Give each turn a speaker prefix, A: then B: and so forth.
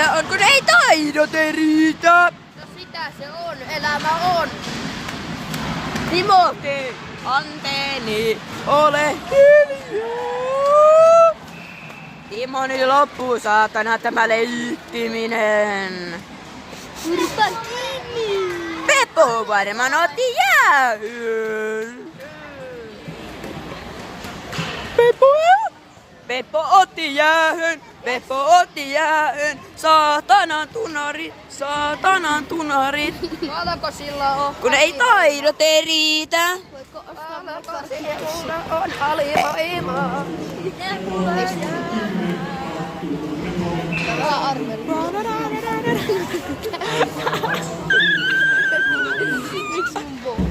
A: Mitä on, kun ei taidot riitä?
B: No sitä se on, elämä on.
A: Timothy, anteeni, ole hiljaa. Timoni loppuu, saatana, tämä leittiminen.
B: Kurpa kiinni.
A: Peppo varmaan otti jäähyn. Peppo otti jäähyn. Peppo otti jäähyn. Saatanan tunarit.
B: Alko sillä on?
A: Kun ei taidot riitä.
B: Voitko ostaa mulla on alivoimaa. Vähän arveli. Miksi mun